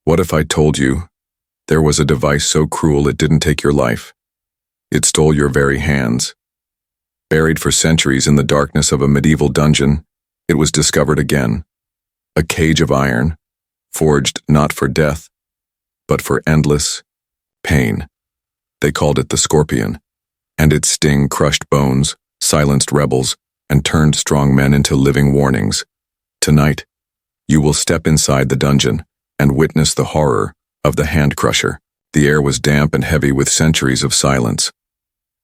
What if I told you there was a device so cruel it didn't take your life? It stole your very hands. Buried for centuries in the darkness of a medieval dungeon, it was discovered again. A cage of iron, forged not for death, but for endless pain. They called it the Scorpion, and its sting crushed bones, silenced rebels, and turned strong men into living warnings. Tonight, you will step inside the dungeon and witness the horror of the hand crusher. The air was damp and heavy with centuries of silence.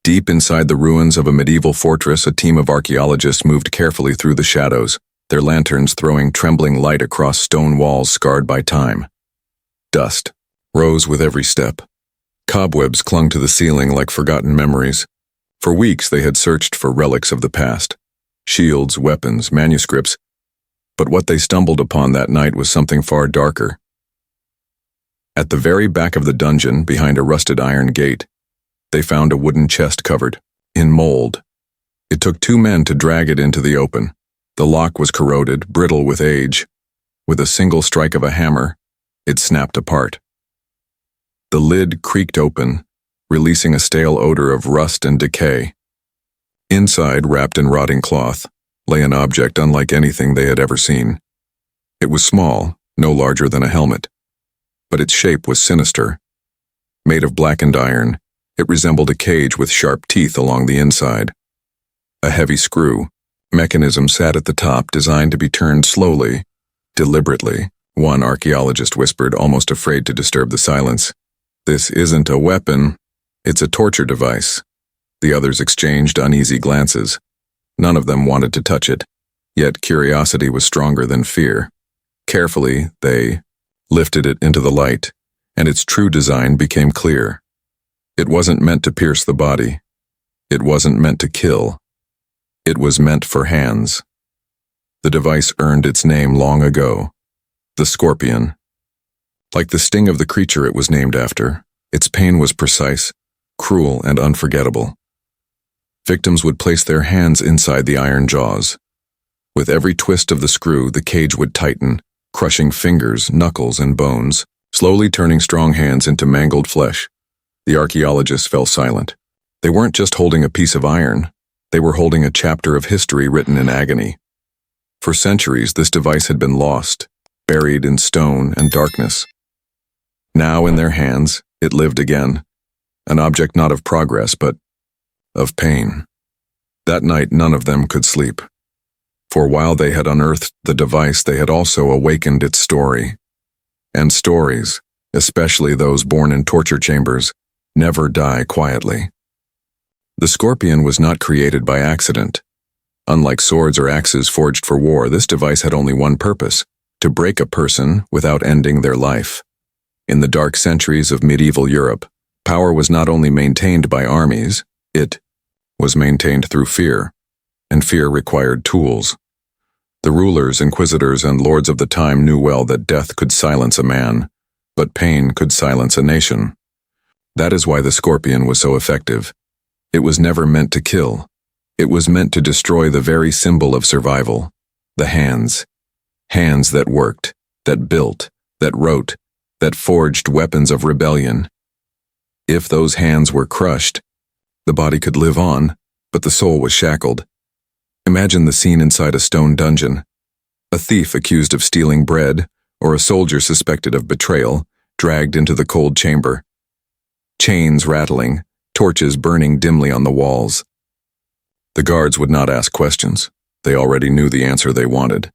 Deep inside the ruins of a medieval fortress, a team of archaeologists moved carefully through the shadows, their lanterns throwing trembling light across stone walls scarred by time. Dust rose with every step. Cobwebs clung to the ceiling like forgotten memories. For weeks they had searched for relics of the past, shields, weapons, manuscripts, but what they stumbled upon that night was something far darker. At the very back of the dungeon, behind a rusted iron gate, they found a wooden chest covered in mold. It took 2 men to drag it into the open. The lock was corroded, brittle with age. With a single strike of a hammer, it snapped apart. The lid creaked open, releasing a stale odor of rust and decay. Inside, wrapped in rotting cloth, lay an object unlike anything they had ever seen. It was small, no larger than a helmet, but its shape was sinister. Made of blackened iron, it resembled a cage with sharp teeth along the inside. A heavy screw mechanism sat at the top, designed to be turned slowly, deliberately. One archaeologist whispered, almost afraid to disturb the silence. "This isn't a weapon, it's a torture device." The others exchanged uneasy glances. None of them wanted to touch it, yet curiosity was stronger than fear. Carefully, they lifted it into the light, and its true design became clear. It wasn't meant to pierce the body. It wasn't meant to kill. It was meant for hands. The device earned its name long ago, the Scorpion. Like the sting of the creature it was named after, its pain was precise, cruel, and unforgettable. Victims would place their hands inside the iron jaws. With every twist of the screw, the cage would tighten, crushing fingers, knuckles, and bones, slowly turning strong hands into mangled flesh. The archaeologists fell silent. They weren't just holding a piece of iron, they were holding a chapter of history written in agony. For centuries, this device had been lost, buried in stone and darkness. Now in their hands, it lived again, an object not of progress, but of pain. That night, none of them could sleep. For while they had unearthed the device, they had also awakened its story. And stories, especially those born in torture chambers, never die quietly. The Scorpion was not created by accident. Unlike swords or axes forged for war, this device had only one purpose: to break a person without ending their life. In the dark centuries of medieval Europe, power was not only maintained by armies, it was maintained through fear, and fear required tools. The rulers, inquisitors, and lords of the time knew well that death could silence a man, but pain could silence a nation. That is why the Scorpion was so effective. It was never meant to kill. It was meant to destroy the very symbol of survival: the hands. Hands that worked, that built, that wrote, that forged weapons of rebellion. If those hands were crushed, the body could live on, but the soul was shackled. Imagine the scene inside a stone dungeon. A thief accused of stealing bread, or a soldier suspected of betrayal, dragged into the cold chamber. Chains rattling, torches burning dimly on the walls. The guards would not ask questions. They already knew the answer they wanted.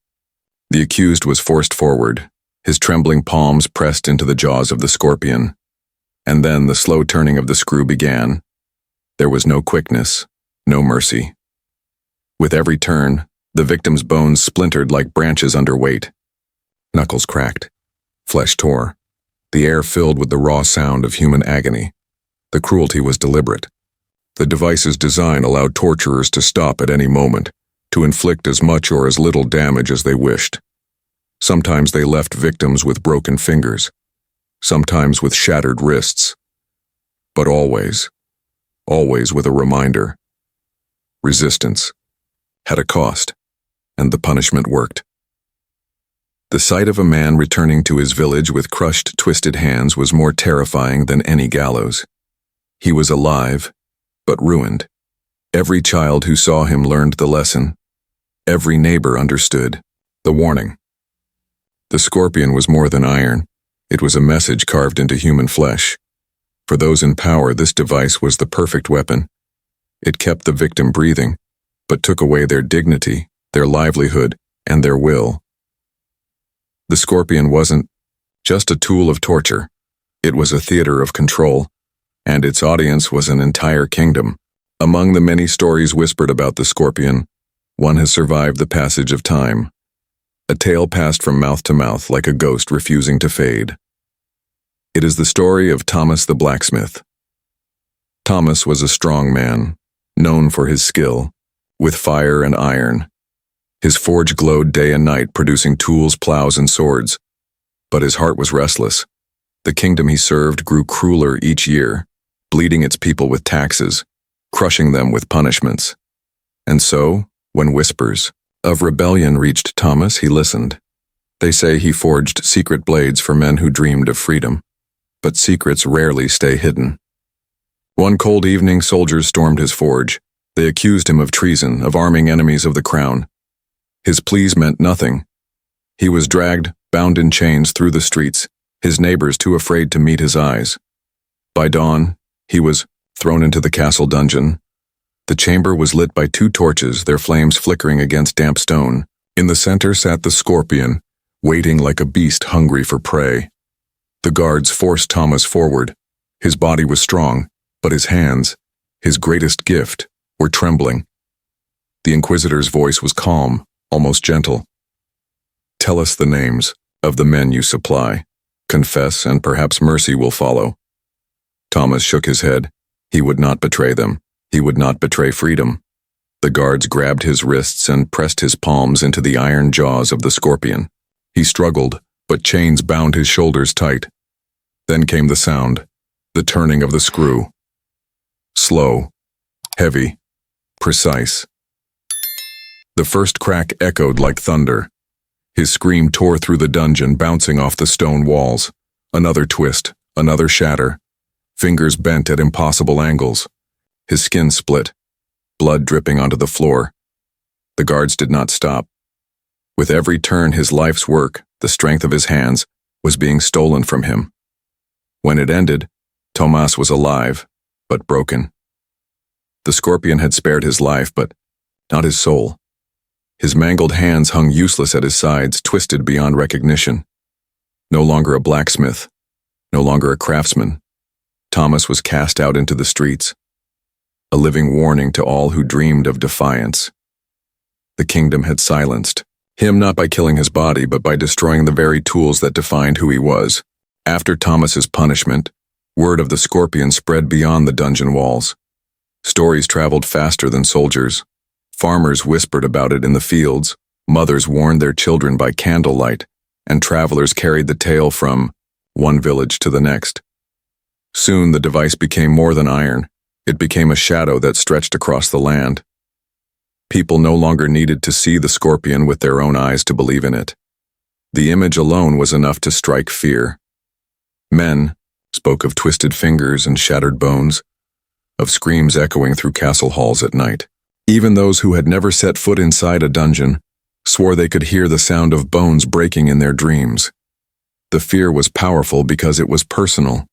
The accused was forced forward, his trembling palms pressed into the jaws of the Scorpion. And then the slow turning of the screw began. There was no quickness, no mercy. With every turn, the victim's bones splintered like branches under weight. Knuckles cracked. Flesh tore. The air filled with the raw sound of human agony. The cruelty was deliberate. The device's design allowed torturers to stop at any moment, to inflict as much or as little damage as they wished. Sometimes they left victims with broken fingers, sometimes with shattered wrists, but always with a reminder. Resistance had a cost, and the punishment worked. The sight of a man returning to his village with crushed, twisted hands was more terrifying than any gallows. He was alive, but ruined. Every child who saw him learned the lesson. Every neighbor understood the warning. The scorpion was more than iron. It was a message carved into human flesh. For those in power, this device was the perfect weapon. It kept the victim breathing, but took away their dignity, their livelihood, and their will. The scorpion wasn't just a tool of torture. It was a theater of control, and its audience was an entire kingdom. Among the many stories whispered about the scorpion, one has survived the passage of time. A tale passed from mouth to mouth like a ghost refusing to fade. It is the story of Tomas the blacksmith. Tomas was a strong man, known for his skill, with fire and iron. His forge glowed day and night, producing tools, plows, and swords. But his heart was restless. The kingdom he served grew crueler each year, bleeding its people with taxes, crushing them with punishments. And so, when whispers of rebellion reached Tomas, he listened. They say he forged secret blades for men who dreamed of freedom. But secrets rarely stay hidden. One cold evening, soldiers stormed his forge. They accused him of treason, of arming enemies of the crown. His pleas meant nothing. He was dragged, bound in chains, through the streets, his neighbors too afraid to meet his eyes. By dawn, he was thrown into the castle dungeon. The chamber was lit by 2 torches, their flames flickering against damp stone. In the center sat the scorpion, waiting like a beast hungry for prey. The guards forced Tomas forward. His body was strong, but his hands, his greatest gift, were trembling. The inquisitor's voice was calm, almost gentle. "Tell us the names of the men you supply. Confess, and perhaps mercy will follow." Tomas shook his head. He would not betray them. He would not betray freedom. The guards grabbed his wrists and pressed his palms into the iron jaws of the scorpion. He struggled, but chains bound his shoulders tight. Then came the sound, the turning of the screw. Slow, heavy, precise. The first crack echoed like thunder. His scream tore through the dungeon, bouncing off the stone walls. Another twist, another shatter. Fingers bent at impossible angles. His skin split, blood dripping onto the floor. The guards did not stop. With every turn, his life's work, the strength of his hands, was being stolen from him. When it ended, Tomas was alive, but broken. The scorpion had spared his life, but not his soul. His mangled hands hung useless at his sides, twisted beyond recognition. No longer a blacksmith, no longer a craftsman, Tomas was cast out into the streets, a living warning to all who dreamed of defiance. The kingdom had silenced him not by killing his body, but by destroying the very tools that defined who he was. After Tomas's punishment, word of the scorpion spread beyond the dungeon walls. Stories traveled faster than soldiers. Farmers whispered about it in the fields, mothers warned their children by candlelight, and travelers carried the tale from one village to the next. Soon the device became more than iron. It became a shadow that stretched across the land. People no longer needed to see the scorpion with their own eyes to believe in it. The image alone was enough to strike fear. Men spoke of twisted fingers and shattered bones, of screams echoing through castle halls at night. Even those who had never set foot inside a dungeon swore they could hear the sound of bones breaking in their dreams. The fear was powerful because it was personal.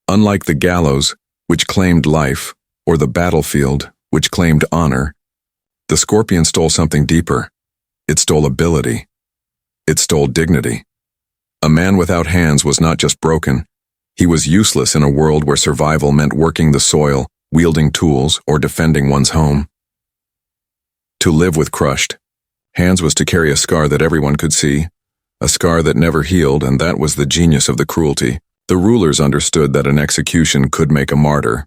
Unlike the gallows, which claimed life, or the battlefield, which claimed honor, the scorpion stole something deeper. It stole ability. It stole dignity. A man without hands was not just broken. He was useless in a world where survival meant working the soil, wielding tools, or defending one's home. To live with crushed hands was to carry a scar that everyone could see, a scar that never healed, and that was the genius of the cruelty. The rulers understood that an execution could make a martyr,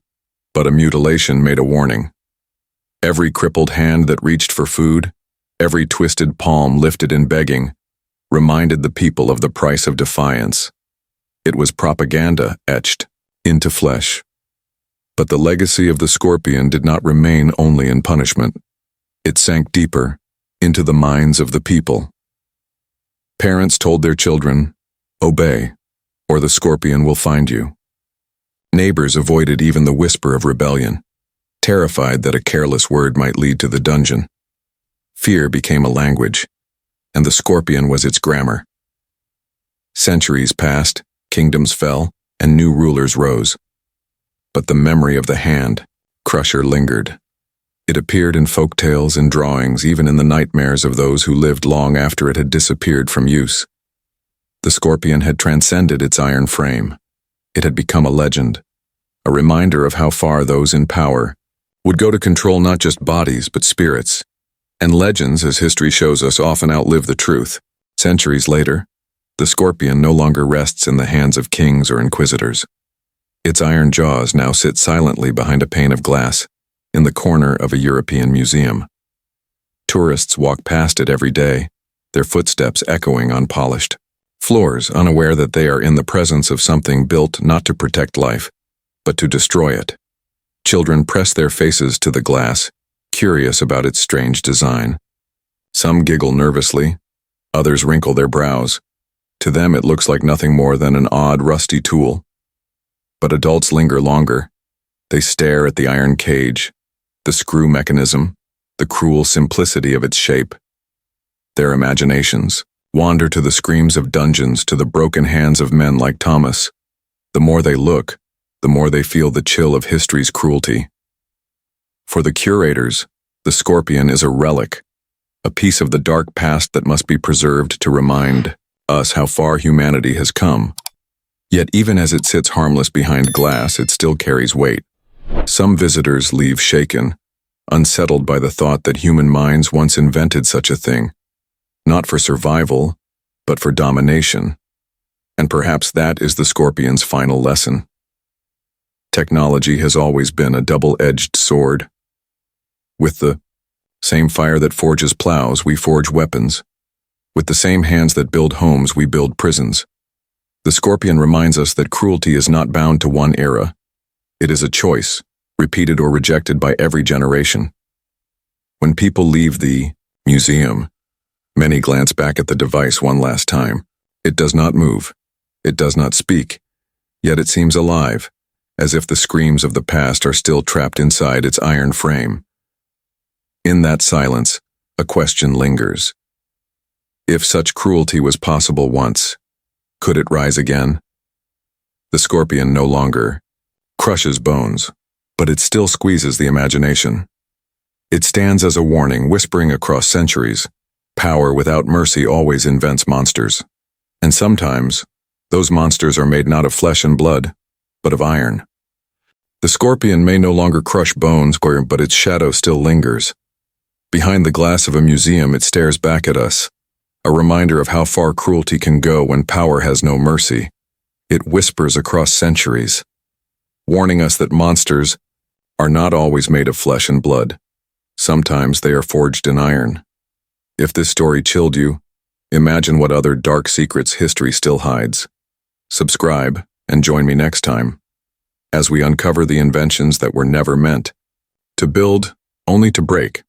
but a mutilation made a warning. Every crippled hand that reached for food, every twisted palm lifted in begging, reminded the people of the price of defiance. It was propaganda etched into flesh. But the legacy of the scorpion did not remain only in punishment. It sank deeper into the minds of the people. Parents told their children, "Obey, or the scorpion will find you." Neighbors avoided even the whisper of rebellion, terrified that a careless word might lead to the dungeon. Fear became a language, and the scorpion was its grammar. Centuries passed, kingdoms fell, and new rulers rose. But the memory of the hand crusher lingered. It appeared in folk tales and drawings, even in the nightmares of those who lived long after it had disappeared from use. The scorpion had transcended its iron frame. It had become a legend, a reminder of how far those in power would go to control not just bodies but spirits. And legends, as history shows us, often outlive the truth. Centuries later, the scorpion no longer rests in the hands of kings or inquisitors. Its iron jaws now sit silently behind a pane of glass in the corner of a European museum. Tourists walk past it every day, their footsteps echoing on polished floors, unaware that they are in the presence of something built not to protect life, but to destroy it. Children press their faces to the glass, curious about its strange design. Some giggle nervously, others wrinkle their brows. To them it looks like nothing more than an odd, rusty tool. But adults linger longer. They stare at the iron cage, the screw mechanism, the cruel simplicity of its shape. Their imaginations wander to the screams of dungeons, to the broken hands of men like Tomas. The more they look, the more they feel the chill of history's cruelty. For the curators, the scorpion is a relic, a piece of the dark past that must be preserved to remind us how far humanity has come. Yet even as it sits harmless behind glass, it still carries weight. Some visitors leave shaken, unsettled by the thought that human minds once invented such a thing, not for survival, but for domination. And perhaps that is the scorpion's final lesson. Technology has always been a double-edged sword. With the same fire that forges plows, we forge weapons. With the same hands that build homes, we build prisons. The scorpion reminds us that cruelty is not bound to one era. It is a choice, repeated or rejected by every generation. When people leave the museum, many glance back at the device one last time. It does not move. It does not speak. Yet it seems alive, as if the screams of the past are still trapped inside its iron frame. In that silence, a question lingers. If such cruelty was possible once, could it rise again? The scorpion no longer crushes bones, but it still squeezes the imagination. It stands as a warning, whispering across centuries. Power without mercy always invents monsters. And sometimes, those monsters are made not of flesh and blood, but of iron. The scorpion may no longer crush bones, but its shadow still lingers. Behind the glass of a museum, it stares back at us, a reminder of how far cruelty can go when power has no mercy. It whispers across centuries, warning us that monsters are not always made of flesh and blood. Sometimes they are forged in iron. If this story chilled you, imagine what other dark secrets history still hides. Subscribe and join me next time as we uncover the inventions that were never meant to build, only to break.